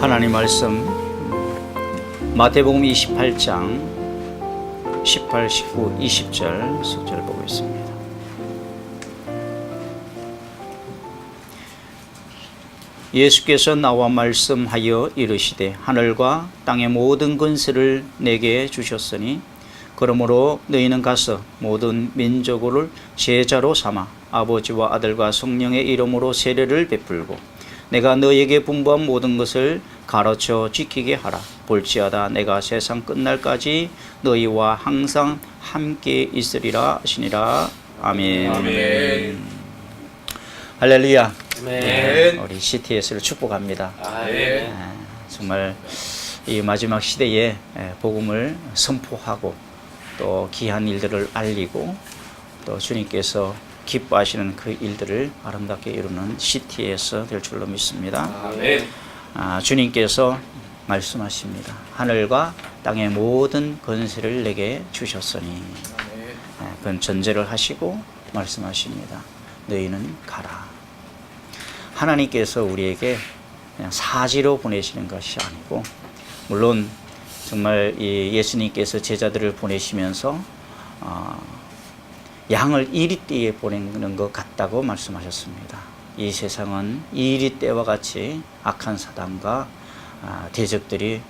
하나님 말씀 마태복음 28장 18, 19, 20절 속절을 보고 있습니다. 예수께서 나와 말씀하여 이르시되 하늘과 땅의 모든 권세를 내게 주셨으니 그러므로 너희는 가서 모든 민족을 제자로 삼아 아버지와 아들과 성령의 이름으로 세례를 베풀고 내가 너희에게 분부한 모든 것을 가르쳐 지키게 하라. 볼지어다 내가 세상 끝날까지 너희와 항상 함께 있으리라 하시니라. 아멘. 아멘. 할렐루야. 아멘. 우리 CTS를 축복합니다. 아멘. 정말 이 마지막 시대에 복음을 선포하고 또 귀한 일들을 알리고 또 주님께서 기뻐하시는 그 일들을 아름답게 이루는 CTS 될 줄로 믿습니다. 아멘. 주님께서 말씀하십니다. 하늘과 땅의 모든 권세를 내게 주셨으니, 그건 전제를 하시고 말씀하십니다. 너희는 가라. 하나님께서 우리에게 그냥 사지로 보내시는 것이 아니고, 물론 정말 이 예수님께서 제자들을 보내시면서 양을 이리떼에 보내는 것 같다고 말씀하셨습니다. 이 세상은 이리떼와 같이 악한 사단과 대적들이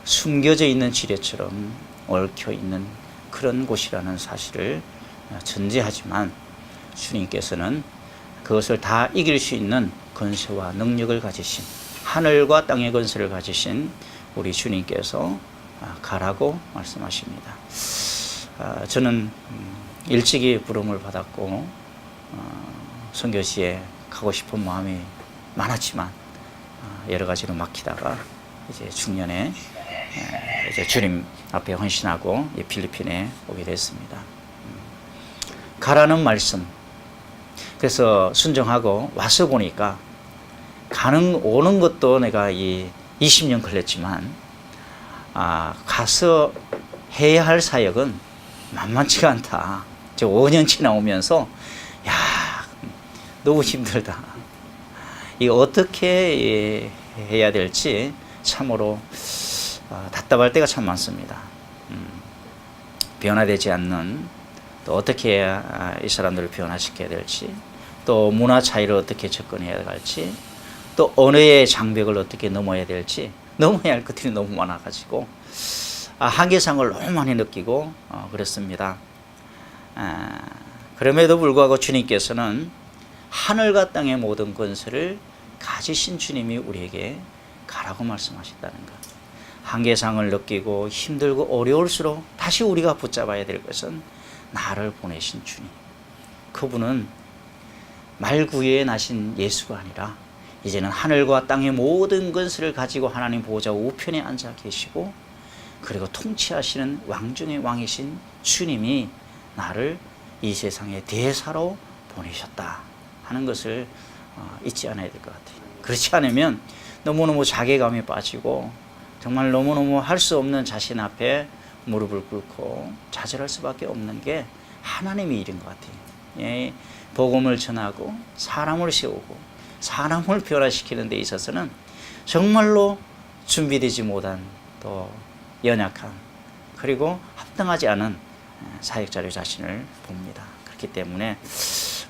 숨겨져 있는 지뢰처럼 얽혀 있는 그런 곳이라는 사실을 전제하지만 주님께서는 그것을 다 이길 수 있는 권세와 능력을 가지신, 하늘과 땅의 권세를 가지신 우리 주님께서 가라고 말씀하십니다. 저는 일찍이 부름을 받았고 선교시에 가고 싶은 마음이 많았지만 여러 가지로 막히다가 이제 중년에 이제 주님 앞에 헌신하고 필리핀에 오게 됐습니다. 가라는 말씀. 그래서 순종하고 와서 보니까 오는 것도 내가 20년 걸렸지만 가서 해야 할 사역은 만만치가 않다. 저 5년치나 오면서 너무 힘들다. 이거 어떻게 해야 될지 참으로 답답할 때가 참 많습니다. 변화되지 않는, 또 어떻게 해야 이 사람들을 변화시켜야 될지, 또 문화 차이를 어떻게 접근해야 할지, 또 언어의 장벽을 어떻게 넘어야 될지, 넘어야 할 것들이 너무 많아가지고 한계상을 너무 많이 느끼고 그렇습니다. 그럼에도 불구하고 주님께서는 하늘과 땅의 모든 권세를 가지신 주님이 우리에게 가라고 말씀하셨다는 것. 한계상을 느끼고 힘들고 어려울수록 다시 우리가 붙잡아야 될 것은 나를 보내신 주님. 그분은 말구유에 나신 예수가 아니라 이제는 하늘과 땅의 모든 권세를 가지고 하나님 보호자 우편에 앉아 계시고, 그리고 통치하시는 왕중의 왕이신 주님이 나를 이 세상의 대사로 보내셨다 하는 것을 잊지 않아야 될 것 같아요. 그렇지 않으면 너무너무 자괴감에 빠지고 정말 너무너무 할 수 없는 자신 앞에 무릎을 꿇고 좌절할 수밖에 없는 게 하나님의 일인 것 같아요. 복음을 전하고 사람을 세우고 사람을 변화시키는 데 있어서는 정말로 준비되지 못한, 또 연약한, 그리고 합당하지 않은 사역자의 자신을 봅니다. 그렇기 때문에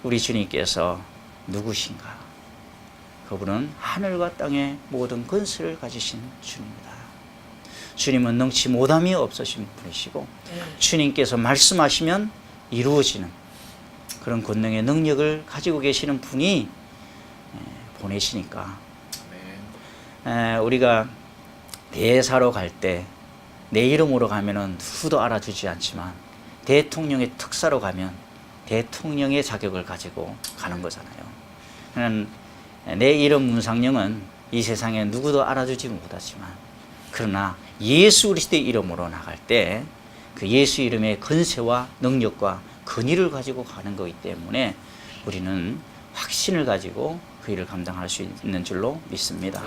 우리 주님께서 누구신가? 그분은 하늘과 땅의 모든 권세를 가지신 주님입니다. 주님은 능치 못함이 없으신 분이시고, 주님께서 말씀하시면 이루어지는 그런 권능의 능력을 가지고 계시는 분이 보내시니까 우리가 대사로 갈 때 내 이름으로 가면은 누구도 알아주지 않지만 대통령의 특사로 가면 대통령의 자격을 가지고 가는 거잖아요. 내 이름 문상영은 이 세상에 누구도 알아주지 못하지만, 그러나 예수 그리스도의 이름으로 나갈 때 그 예수 이름의 권세와 능력과 권위를 가지고 가는 거기 때문에 우리는 확신을 가지고 그 일을 감당할 수 있는 줄로 믿습니다.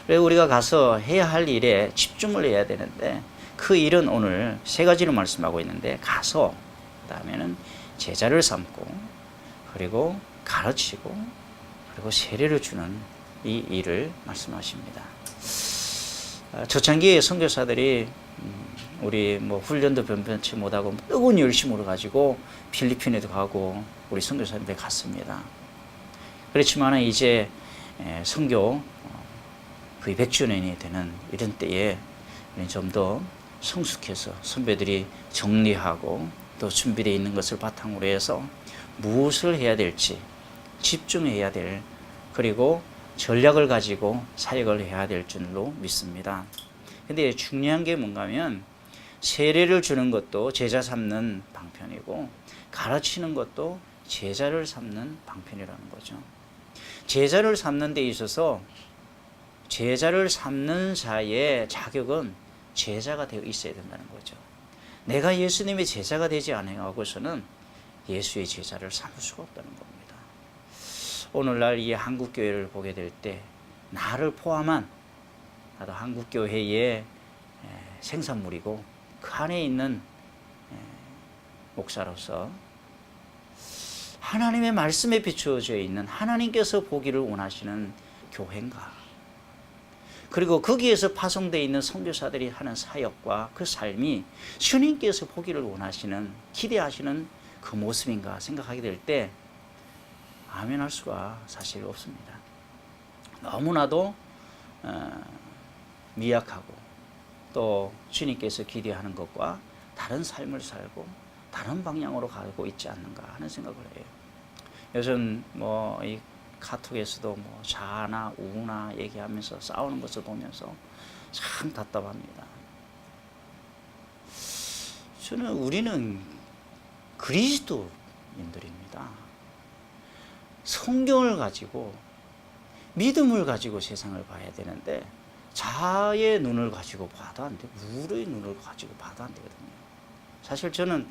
그래서 우리가 가서 해야 할 일에 집중을 해야 되는데, 그 일은 오늘 세 가지로 말씀하고 있는데, 가서 그 다음에는 제자를 삼고, 그리고 가르치고, 그리고 세례를 주는 이 일을 말씀하십니다. 초창기에 선교사들이 우리 뭐 훈련도 변변치 못하고 뜨거운 열심으로 가지고 필리핀에도 가고 우리 선교사님들 갔습니다. 그렇지만 이제 선교 거의 100주년이 되는 이런 때에 좀 더 성숙해서 선배들이 정리하고 또 준비되어 있는 것을 바탕으로 해서 무엇을 해야 될지 집중해야 될, 그리고 전략을 가지고 사역을 해야 될 줄로 믿습니다. 근데 중요한 게 뭔가 하면 세례를 주는 것도 제자 삼는 방편이고 가르치는 것도 제자를 삼는 방편이라는 거죠. 제자를 삼는 데 있어서 제자를 삼는 자의 자격은 제자가 되어 있어야 된다는 거죠. 내가 예수님의 제자가 되지 않아고서는 예수의 제자를 삼을 수가 없다는 겁니다. 오늘날 이 한국교회를 보게 될 때 나를 포함한 나도 한국교회의 생산물이고 그 안에 있는 목사로서 하나님의 말씀에 비추어져 있는 하나님께서 보기를 원하시는 교회인가, 그리고 거기에서 파송되어 있는 선교사들이 하는 사역과 그 삶이 주님께서 보기를 원하시는, 기대하시는 그 모습인가 생각하게 될 때 아멘할 수가 사실 없습니다. 너무나도 미약하고 또 주님께서 기대하는 것과 다른 삶을 살고 다른 방향으로 가고 있지 않는가 하는 생각을 해요. 요즘 뭐 이 카톡에서도 뭐 좌나 우나 얘기하면서 싸우는 것을 보면서 참 답답합니다. 우리는 그리스도인들입니다. 성경을 가지고 믿음을 가지고 세상을 봐야 되는데 자의 눈을 가지고 봐도 안 돼. 우의 눈을 가지고 봐도 안 되거든요. 사실 저는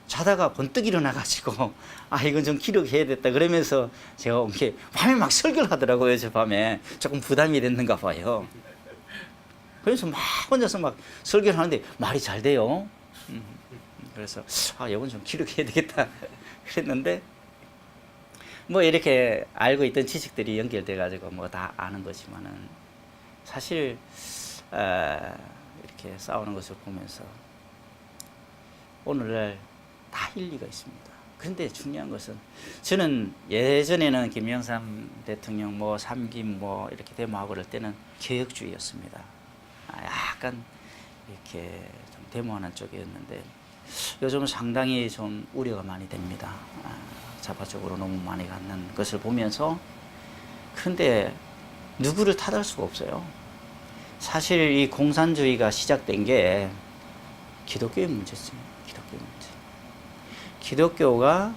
자다가 번뜩 일어나가지고 이건 좀 기록해야 됐다 그러면서 제가 이렇게 밤에 막 설교를 하더라고요. 저 밤에 조금 부담이 됐는가 봐요. 그래서 막 혼자서 막 설교를 하는데 말이 잘 돼요. 그래서 이건 좀 기록해야 되겠다 그랬는데 뭐 이렇게 알고 있던 지식들이 연결돼 가지고 뭐 다 아는 거지만은 사실 이렇게 싸우는 것을 보면서 오늘날 다 일리가 있습니다. 그런데 중요한 것은 저는 예전에는 김영삼 대통령 뭐 삼김 뭐 이렇게 데모하고 그럴 때는 개혁주의였습니다. 약간 이렇게 좀 데모하는 쪽이었는데 요즘은 상당히 좀 우려가 많이 됩니다. 자파적으로 너무 많이 갖는 것을 보면서. 그런데 누구를 탓할 수가 없어요. 사실 이 공산주의가 시작된 게 기독교의 문제였습니다. 기독교의 문제. 기독교가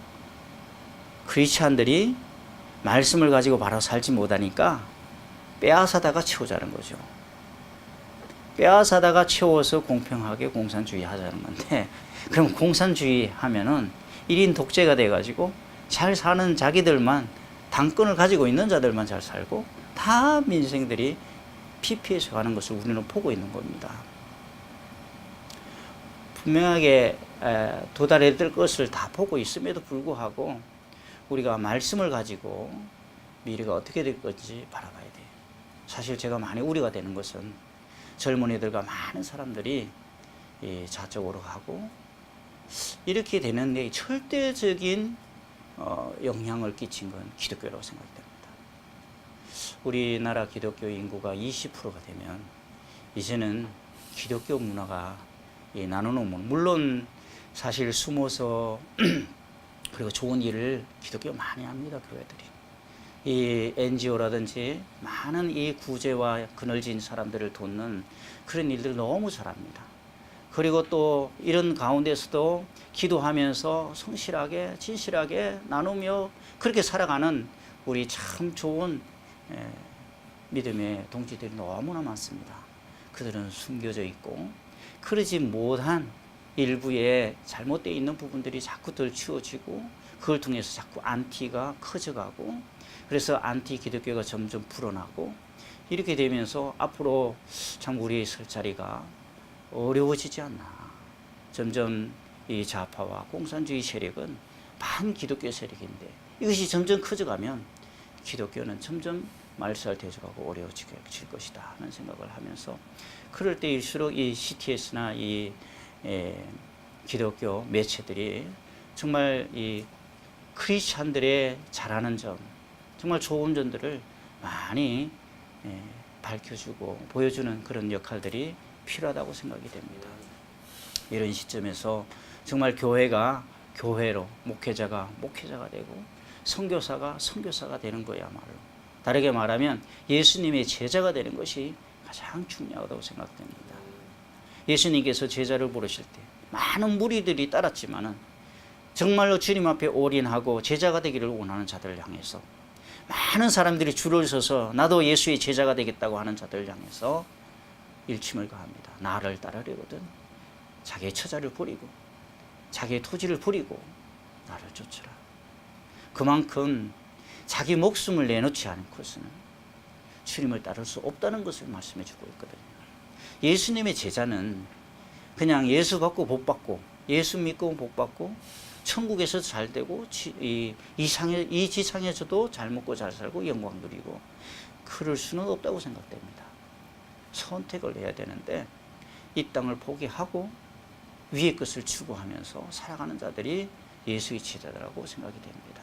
크리스찬들이 말씀을 가지고 바로 살지 못하니까 빼앗아다가 채우자는 거죠. 빼앗아다가 채워서 공평하게 공산주의 하자는 건데, 그럼 공산주의 하면은 1인 독재가 돼가지고 잘 사는 자기들만, 당권을 가지고 있는 자들만 잘 살고 다 민생들이 피폐해서 가는 것을 우리는 보고 있는 겁니다. 분명하게 도달해야 될 것을 다 보고 있음에도 불구하고 우리가 말씀을 가지고 미래가 어떻게 될 건지 바라봐야 돼요. 사실 제가 많이 우려가 되는 것은 젊은이들과 많은 사람들이 좌쪽으로 가고 이렇게 되는 절대적인 영향을 끼친 건 기독교라고 생각됩니다. 우리나라 기독교 인구가 20%가 되면 이제는 기독교 문화가 나누는 문, 물론 사실 숨어서 그리고 좋은 일을 기독교 많이 합니다. 교회들이 이 NGO라든지 많은 이 구제와 그늘진 사람들을 돕는 그런 일들 너무 잘합니다. 그리고 또 이런 가운데서도 기도하면서 성실하게 진실하게 나누며 그렇게 살아가는 우리 참 좋은 믿음의 동지들이 너무나 많습니다. 그들은 숨겨져 있고 그러지 못한 일부의 잘못되어 있는 부분들이 자꾸 덜 치워지고 그걸 통해서 자꾸 안티가 커져가고 그래서 안티 기독교가 점점 불어나고 이렇게 되면서 앞으로 참 우리의 설 자리가 어려워지지 않나. 점점 이 좌파와 공산주의 세력은 반기독교 세력인데 이것이 점점 커져가면 기독교는 점점 말살되어가고 어려워질 것이다 하는 생각을 하면서 그럴 때일수록 이 CTS나 이 기독교 매체들이 정말 이 크리스찬들의 잘하는 점, 정말 좋은 점들을 많이 밝혀주고 보여주는 그런 역할들이 필요하다고 생각이 됩니다. 이런 시점에서 정말 교회가 교회로, 목회자가 목회자가 되고 선교사가 선교사가 되는 거야말로, 다르게 말하면 예수님의 제자가 되는 것이 가장 중요하다고 생각됩니다. 예수님께서 제자를 부르실 때 많은 무리들이 따랐지만은 정말로 주님 앞에 올인하고 제자가 되기를 원하는 자들을 향해서, 많은 사람들이 줄을 서서 나도 예수의 제자가 되겠다고 하는 자들을 향해서 일침을 가합니다. 나를 따르려거든 자기의 처자를 버리고 자기의 토지를 버리고 나를 쫓으라. 그만큼 자기 목숨을 내놓지 않고서는 주님을 따를 수 없다는 것을 말씀해 주고 있거든요. 예수님의 제자는 그냥 예수 받고 복 받고, 예수 믿고 복 받고, 천국에서 잘 되고 이 지상에서도 잘 먹고 잘 살고 영광 누리고, 그럴 수는 없다고 생각됩니다. 선택을 해야 되는데 이 땅을 포기하고 위의 것을 추구하면서 살아가는 자들이 예수의 제자들이라고 생각이 됩니다.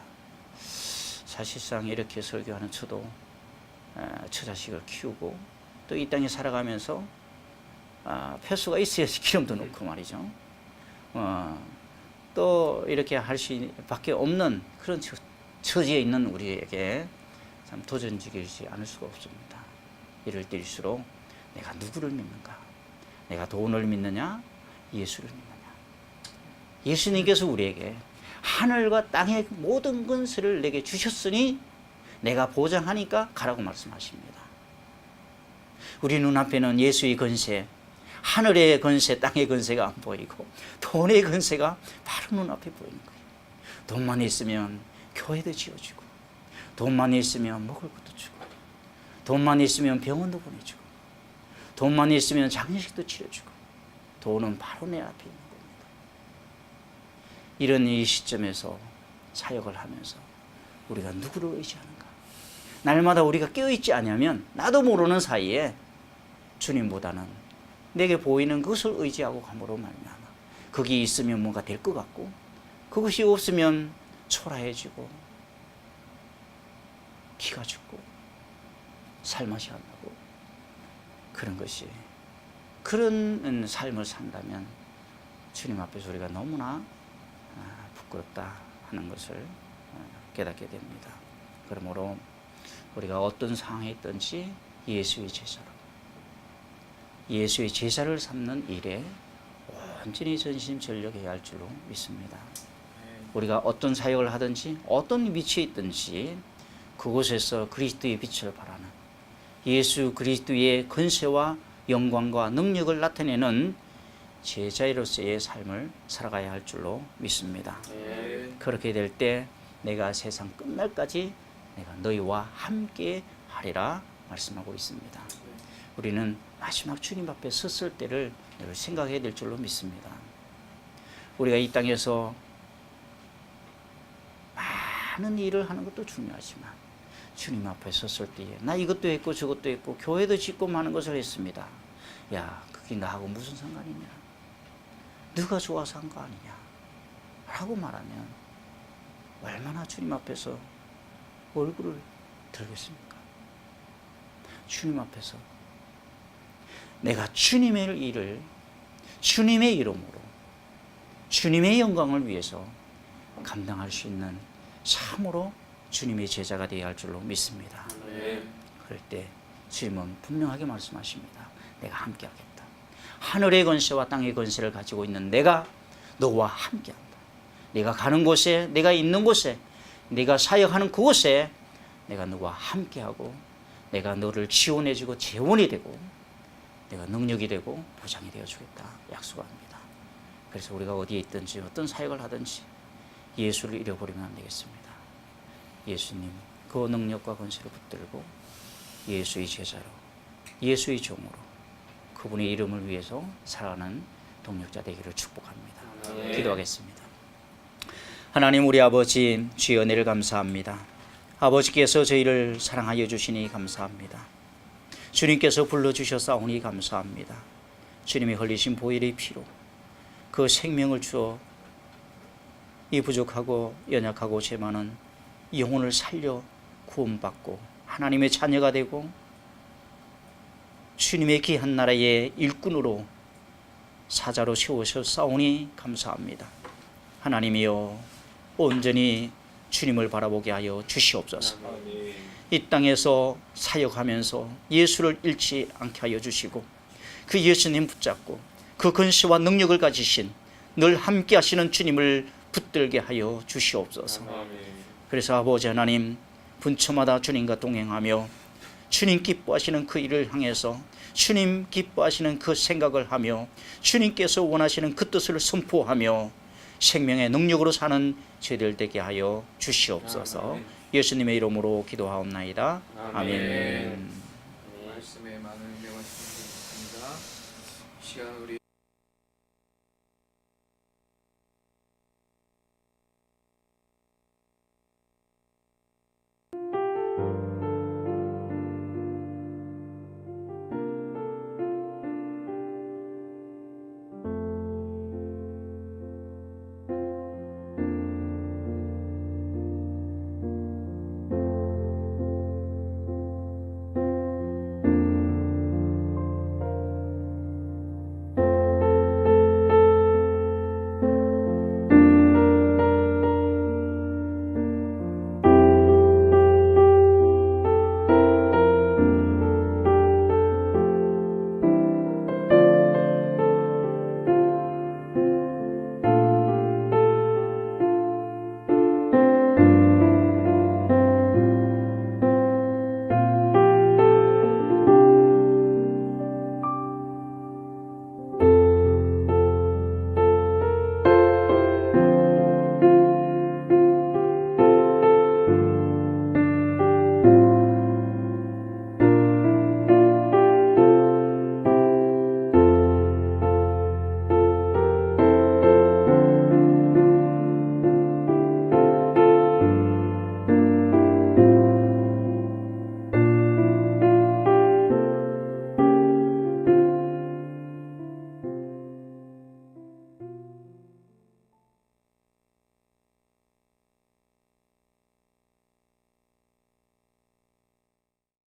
사실상 이렇게 설교하는 저도 처자식을 키우고 또 이 땅에 살아가면서 폐수가 있어야지 기름도 넣고 말이죠. 또 이렇게 할 수밖에 없는 그런 처지에 있는 우리에게 참 도전적이지 않을 수가 없습니다. 이럴 때일수록 내가 누구를 믿는가? 내가 돈을 믿느냐? 예수를 믿느냐? 예수님께서 우리에게 하늘과 땅의 모든 권세를 내게 주셨으니 내가 보장하니까 가라고 말씀하십니다. 우리 눈앞에는 예수의 권세, 하늘의 권세, 땅의 권세가 안 보이고 돈의 권세가 바로 눈앞에 보이는 거예요. 돈만 있으면 교회도 지어주고, 돈만 있으면 먹을 것도 주고, 돈만 있으면 병원도 보내주고, 돈만 있으면 장례식도 치러주고, 돈은 바로 내 앞에 있는 겁니다. 이런 이 시점에서 사역을 하면서 우리가 누구를 의지하는가? 날마다 우리가 깨어있지 않으면 나도 모르는 사이에 주님보다는 내게 보이는 것을 의지하고 감으로 말미암아 거기 있으면 뭔가 될 것 같고, 그것이 없으면 초라해지고 기가 죽고 살맛이 안 나고, 그런 것이, 그런 삶을 산다면 주님 앞에서 우리가 너무나 부끄럽다 하는 것을 깨닫게 됩니다. 그러므로 우리가 어떤 상황에 있든지 예수의 제자를 삼는 일에 온전히 전심전력해야 할 줄로 믿습니다. 우리가 어떤 사역을 하든지 어떤 위치에 있든지 그곳에서 그리스도의 빛을 발하는, 예수 그리스도의 권세와 영광과 능력을 나타내는 제자로서의 삶을 살아가야 할 줄로 믿습니다. 그렇게 될 때 내가 세상 끝날까지 내가 너희와 함께 하리라 말씀하고 있습니다. 우리는 마지막 주님 앞에 섰을 때를 늘 생각해야 될 줄로 믿습니다. 우리가 이 땅에서 많은 일을 하는 것도 중요하지만 주님 앞에 섰을 때에 나 이것도 했고 저것도 했고 교회도 짓고 많은 것을 했습니다. 야, 그게 나하고 무슨 상관이냐? 너가 좋아서 한 거 아니냐? 라고 말하면 얼마나 주님 앞에서 얼굴을 들겠습니까? 주님 앞에서 내가 주님의 일을 주님의 이름으로 주님의 영광을 위해서 감당할 수 있는 참으로 주님의 제자가 되어야 할 줄로 믿습니다. 그럴 때 주님은 분명하게 말씀하십니다. 내가 함께 하겠다. 하늘의 권세와 땅의 권세를 가지고 있는 내가 너와 함께 한다. 내가 가는 곳에, 내가 있는 곳에, 내가 사역하는 그곳에 내가 너와 함께하고 내가 너를 지원해주고 재원이 되고 내가 능력이 되고 보장이 되어주겠다 약속합니다. 그래서 우리가 어디에 있든지 어떤 사역을 하든지 예수를 잃어버리면 안 되겠습니다. 예수님 그 능력과 권세를 붙들고 예수의 제자로, 예수의 종으로 그분의 이름을 위해서 살아가는 동력자 되기를 축복합니다. 기도하겠습니다. 하나님 우리 아버지, 주의 은혜를 감사합니다. 아버지께서 저희를 사랑하여 주시니 감사합니다. 주님께서 불러주셨사오니 감사합니다. 주님이 흘리신 보혈의 피로 그 생명을 주어 이 부족하고 연약하고 죄 많은 영혼을 살려 구원받고 하나님의 자녀가 되고 주님의 귀한 나라의 일꾼으로 사자로 세우셨사오니 감사합니다. 하나님이여 온전히 주님을 바라보게 하여 주시옵소서. 이 땅에서 사역하면서 예수를 잃지 않게 하여 주시고 그 예수님 붙잡고 그 근시와 능력을 가지신 늘 함께 하시는 주님을 붙들게 하여 주시옵소서. 그래서 아버지 하나님 분초마다 주님과 동행하며 주님 기뻐하시는 그 일을 향해서 주님 기뻐하시는 그 생각을 하며 주님께서 원하시는 그 뜻을 선포하며 생명의 능력으로 사는 저희들 되게 하여 주시옵소서. 예수님의 이름으로 기도하옵나이다. 아멘. 말씀에 많은 은혜가 있습니다. 시간 우리